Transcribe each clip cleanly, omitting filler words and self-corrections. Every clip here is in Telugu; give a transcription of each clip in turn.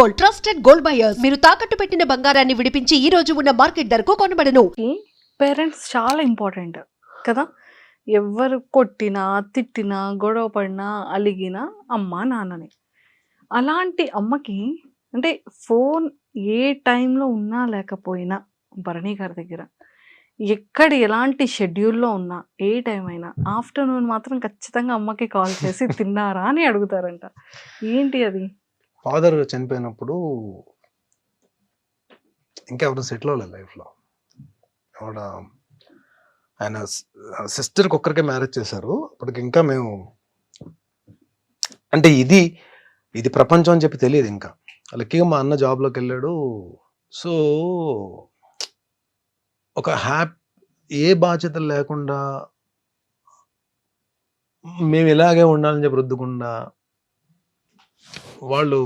Gold, trusted gold buyers. మీరు తాకట్టు పెట్టిన బంగారాన్ని విడిపించి ఈ రోజు ఉన్న మార్కెట్ ధరకు కొనబడను. పేరెంట్స్ చాలా ఇంపార్టెంట్ కదా. ఎవరు కొట్టినా తిట్టినా గొడవ పడినా అలిగినా అమ్మ నాన్నని. అలాంటి అమ్మకి అంటే ఫోన్ ఏ టైంలో ఉన్నా లేకపోయినా భరణి గారి దగ్గర ఎక్కడ ఎలాంటి షెడ్యూల్లో ఉన్నా ఏ టైం అయినా ఆఫ్టర్నూన్ మాత్రం ఖచ్చితంగా అమ్మకి కాల్ చేసి తిన్నారా అని అడుగుతారంట. ఏంటి అది? ఫాదర్ చనిపోయినప్పుడు ఇంకెవరు సెటిల్ అవ్వలేదు లైఫ్లో. ఆవిడ ఆయన సిస్టర్కి ఒక్కరికే మ్యారేజ్ చేశారు. అప్పటికి ఇంకా మేము అంటే ఇది ప్రపంచం అని చెప్పి తెలియదు. ఇంకా లక్కీగా మా అన్న జాబ్లోకి వెళ్ళాడు. సో ఒక ఏ బాధ్యతలు లేకుండా మేము ఇలాగే ఉండాలని చెప్పి రుద్దకుండా వాళ్ళు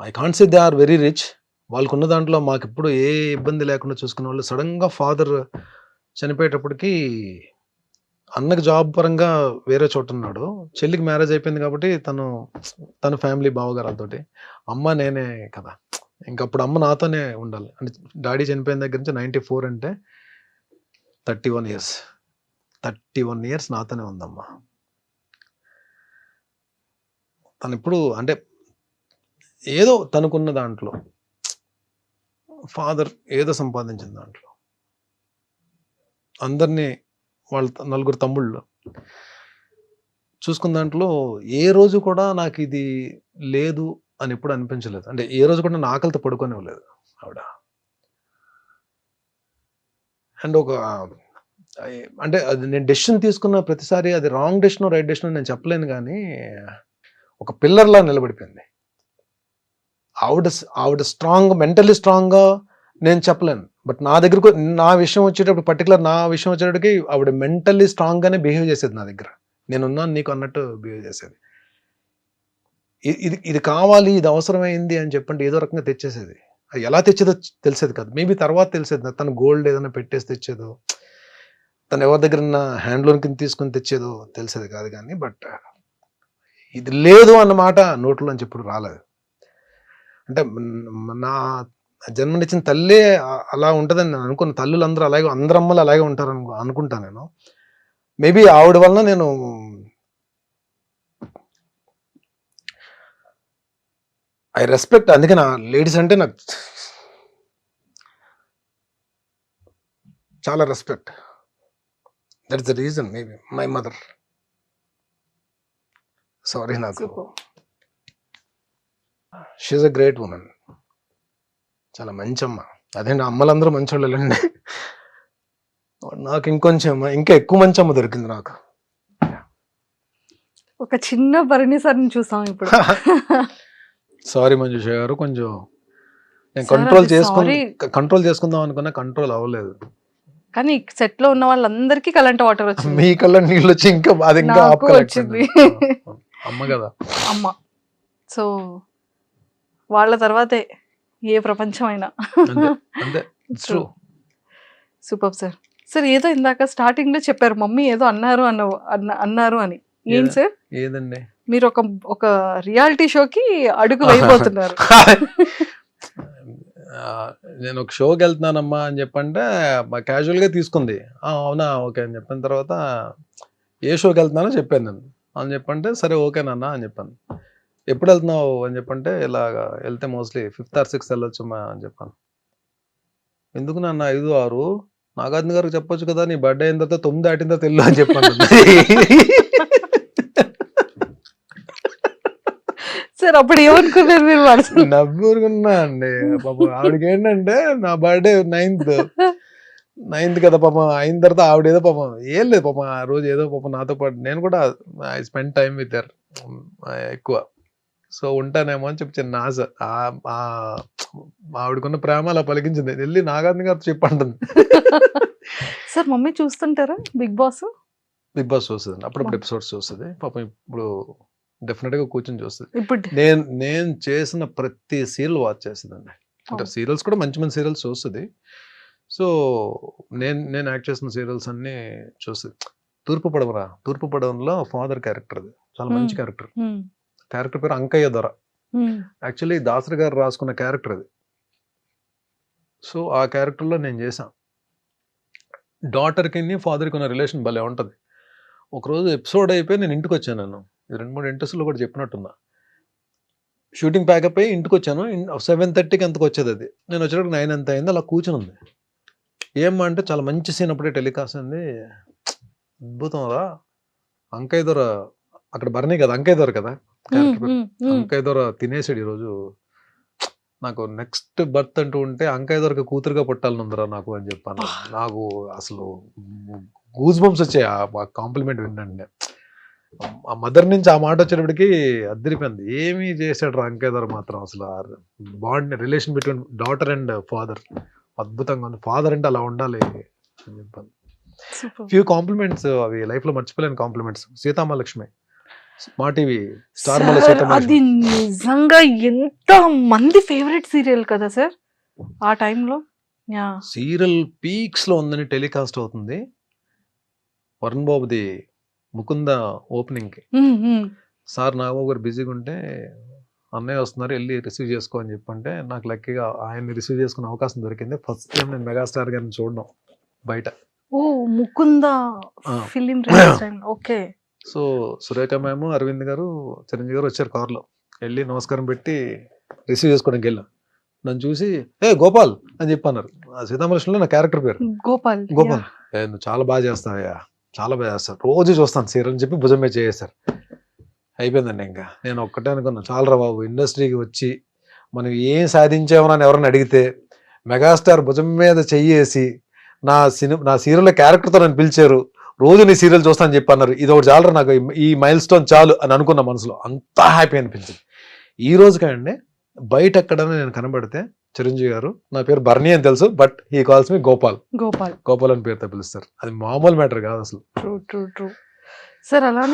I can't say they are very rich. వాళ్ళకున్న దాంట్లో మాకు ఇప్పుడు ఏ ఇబ్బంది లేకుండా చూసుకునే వాళ్ళు. సడన్గా ఫాదర్ చనిపోయేటప్పటికి అన్నకి జాబ్ పరంగా వేరే చోట ఉన్నాడు. చెల్లికి మ్యారేజ్ అయిపోయింది కాబట్టి తన ఫ్యామిలీ బావగారాలతోటి. అమ్మ నేనే కదా, ఇంకప్పుడు అమ్మ నాతోనే ఉండాలి. అంటే డాడీ చనిపోయిన దగ్గర నుంచి 94 అంటే 31 ఇయర్స్ నాతోనే ఉందమ్మా. తను ఇప్పుడు అంటే ఏదో తనకున్న దాంట్లో ఫాదర్ ఏదో సంపాదించిన దాంట్లో అందరినీ వాళ్ళ నలుగురు తమ్ముళ్ళు చూసుకున్న దాంట్లో ఏ రోజు కూడా నాకు ఇది లేదు అని ఎప్పుడు అనిపించలేదు. అంటే ఏ రోజు కూడా నా ఆకలితో పడుకోనివ్వలేదు ఆవిడ. అండ్ అంటే అది నేను డెసిషన్ తీసుకున్న ప్రతిసారి అది రాంగ్ డెసిషన్ రైట్ డెసిషన్ నేను చెప్పలేను, కానీ ఒక పిల్లర్లా నిలబడిపోయింది ఆవిడ స్ట్రాంగ్, మెంటల్లీ స్ట్రాంగ్గా నేను చెప్పలేను. బట్ నా విషయం వచ్చేటప్పుడు పర్టికులర్ నా విషయం వచ్చేటప్పటికి ఆవిడ మెంటల్లీ స్ట్రాంగ్గానే బిహేవ్ చేసేది. నా దగ్గర నేనున్నాను నీకు అన్నట్టు బిహేవ్ చేసేది. ఇది కావాలి, ఇది అవసరమైంది అని చెప్పండి ఏదో రకంగా తెచ్చేసేది. అది ఎలా తెచ్చేదో తెలిసేది కాదు. మేబీ తర్వాత తెలిసేది. తను గోల్డ్ ఏదైనా పెట్టేసి తెచ్చేదో, తను ఎవరి దగ్గర హ్యాండ్ లోన్ కింద తీసుకొని తెచ్చేదో తెలిసేది కాదు. కానీ బట్ ఇది లేదు అన్నమాట నోట్లో నుంచి ఎప్పుడు రాలేదు. అంటే నా జన్మనిచ్చిన తల్లే అలా ఉంటుందని నేను అనుకున్న. తల్లులు అందరూ అలాగే, అందరు అమ్మలు అలాగే ఉంటారు అనుకుంటా నేను. మేబీ ఆవిడ వలన నేను ఐ రెస్పెక్ట్. అందుకే నా లేడీస్ అంటే నాకు చాలా respect. That is the reason. Maybe my mother. Sorry, నాకు షీఈస్ అ గ్రేట్ ఉమెన్. చాలా మంచి అమ్మ. అదేంటి అమ్మలందరూ మంచోళ్ళండి. నాకు ఇంకా ఎక్కువ మంచి అమ్మ దొరికింది నాకు. ఒక చిన్న భరణి సార్ని చూసాం ఇప్పుడు. సారీ మంజుష గారు, కొంచెం నేను కంట్రోల్ చేసుకుందాం అనుకున్నా, కంట్రోల్ అవ్వలేదు. కానీ సెట్ లో ఉన్న వాళ్ళందరికీ కరెంట్ వాటర్ వచ్చింది. మీ కళ్ళ నీళ్ళు వచ్చి ఇంకా బాధ ఇంకా వచ్చింది. అమ్మ కదా అమ్మ. సో వాళ్ళ తర్వాతే ఏ ప్రపంచం అయినా. Super sir. సార్ ఏదో ఇందాక స్టార్టింగ్ లో చెప్పారు మమ్మీ ఏదో అన్నారు అని. ఏం సార్? ఏదండి? మీరు ఒక రియాలిటీ షోకి అడుగు వేయబోతున్నారు. నేను ఒక షోకి వెళ్తున్నానమ్మా అని చెప్పంటే క్యాజువల్ గా తీసుకుంది. అవునా, ఓకే అని చెప్పిన తర్వాత ఏ షోకి వెళ్తున్నానో చెప్పాను నేను. అని చెప్పంటే సరే ఓకేనన్నా అని చెప్పాను. ఎప్పుడు వెళ్తున్నావు అని చెప్పంటే ఇలాగా వెళ్తే మోస్ట్లీ 5th or 6th వెళ్ళొచ్చమ్మా అని చెప్పాను. ఎందుకు నాన్న 5, 6? నాగార్జున గారికి చెప్పొచ్చు కదా, నీ బర్త్డే అయిన తర్వాత 9 దాటిన తర్వాత వెళ్ళు అని చెప్పాను. సార్ అప్పుడు ఏమనుకున్నారు మీరు? నవ్వుకున్నా అండి. పాపం ఆవిడకి ఏంటంటే నా బర్త్డే 9th కదా పాపం. అయిన తర్వాత ఆవిడ ఏదో పాపం ఏం లేదు పాపం ఆ రోజు ఏదో పాపం నాతో పాటు నేను కూడా I spend time with her ఎక్కువ. సో ఉంటానేమో అని చెప్పి చిన్న ఆశ. ఆవిడకున్న ప్రేమ అలా పలికించింది. వెళ్ళి నాగార్జున గారు చెప్పంటుంది. సార్ మమ్మీ చూస్తుంటారా బిగ్ బాస్ చూస్తుంది, అప్పుడప్పుడు ఎపిసోడ్స్ చూస్తుంది. పాపం ఇప్పుడు డెఫినెట్ గా కూర్చొని చూస్తుంది. ఇప్పుడు నేను చేసిన ప్రతి సీరియల్ వాచ్ చేస్తుందండి. అంటే సీరియల్స్ కూడా మంచి మంచి సీరియల్స్ చూస్తుంది. సో నేను యాక్ట్ చేసిన సీరియల్స్ అన్ని చూస్తుంది. తూర్పు పడవలో ఫాదర్ క్యారెక్టర్, అది చాలా మంచి క్యారెక్టర్. క్యారెక్టర్ పేరు అంకయ్య దొర. యాక్చువల్లీ దాసరి గారు రాసుకున్న క్యారెక్టర్ అది. సో ఆ క్యారెక్టర్లో నేను చేశాను. డాటర్కి ఫాదర్కి ఉన్న రిలేషన్ భలే ఉంటుంది. ఒకరోజు ఎపిసోడ్ అయిపోయి నేను ఇంటికి వచ్చాను. నేను 2-3 ఇంట్రెస్ట్లో కూడా చెప్పినట్టున్నా. షూటింగ్ ప్యాకప్ అయ్యి ఇంటికి వచ్చాను. 7:30కి ఎంతకు వచ్చేది అది. నేను వచ్చేటప్పుడు 9 ఎంత అయింది. అలా కూర్చుని ఉంది. ఏమ్మా అంటే చాలా మంచి సీన్ అప్పుడే టెలికాస్ట్ అయింది. అద్భుతం రా, అంకయ్య దొర అక్కడ బర్నీ కదా, అంకయ్య దొర కదా క్యారెక్టర్. అంకయ్య దొర తినేసాడు ఈరోజు. నాకు నెక్స్ట్ బర్త్ అంటూ ఉంటే అంకయ్య దొరక కూతురుగా పుట్టాలనుందిరా నాకు అని చెప్పాను. నాకు అసలు గూస్ బంప్స్ వచ్చాయి ఆ కాంప్లిమెంట్ వినండి. ఆ మదర్ నుంచి ఆ మాట వచ్చేటప్పటికి అద్దరిపోయింది. ఏమీ చేశాడు రా అంకయ్య దొర మాత్రం. అసలు bond relation between daughter and father అద్భుతంగా ఉంది. ఫాదర్ అంటే అలా ఉండాలి అని చెప్పాను. ఫ్యూ కాంప్లిమెంట్స్ అవి లైఫ్ లో మర్చిపోలేని కాంప్లిమెంట్స్. సీతామహాలక్ష్మి మా టీవీ స్టార్ మల్ల అది సీతామహాలక్ష్మి నిజంగా ఎంత మంది ఫేవరెట్ సీరియల్ కదా సార్ ఆ టైంలో. యా సీరియల్ పీక్స్ లో ఉందని టెలికాస్ట్ అవుతుంది. వరుణ్ బాబుది ముకుంద ఓపెనింగ్ కి సార్ నాగబాబు గారు బిజీగా ఉంటే అన్నయ్య వస్తున్నారు వెళ్ళి రిసీవ్ చేసుకో అని చెప్పంటే నాకు లక్కీగా ఆయన్ని రిసీవ్ చేసుకునే అవకాశం దొరికింది. ఫస్ట్ టైం నేను మెగాస్టార్ గారిని చూడడం బయట. ఓ ముకుంద ఆ. Film release time. Okay. So Surekha ma'am, Arvind గారు, చిరంజీవి గారు వచ్చారు కార్లో. వెళ్ళి నమస్కారం పెట్టి రిసీవ్ చేసుకోవడానికి వెళ్ళాం. నన్ను చూసి ఏ గోపాల్ అని చెప్పి అన్నారు. ఆ సీతామహాలక్ష్మిలో నా క్యారెక్టర్ పేరు గోపాల్. గోపాల్. నువ్వు చాలా బాగా చేస్తావయ్యా, చాలా బాగా చేస్తావు, రోజు చూస్తాను సీరియల్ అని చెప్పి భుజం మీద చేసేసారు. అయిపోయిందండి. ఇంకా నేను ఒక్కటే అనుకున్నా, చాలరా బాబు ఇండస్ట్రీకి వచ్చి మనం ఏం సాధించామని ఎవరైనా అడిగితే మెగాస్టార్ భుజం మీద చెయ్యేసి నా సీరియల్ క్యారెక్టర్తో నన్ను పిలిచారు, రోజు నీ సీరియల్ చూస్తా అని చెప్పి అన్నారు. ఇది ఒకటి చాలరా నాకు, ఈ మైల్ స్టోన్ చాలు అని అనుకున్న మనసులో. అంతా హ్యాపీ అనిపించింది. ఈ రోజు కండి బయట ఎక్కడైనా నేను కనబడితే చిరంజీవి గారు నా పేరు బర్నీ అని తెలుసు, బట్ హీ కాల్స్ మీ గోపాల్. గోపాల్ అని పేరుతో పిలుస్తారు. అది మామూలు మ్యాటర్ కాదు అసలు. True sir. అలానే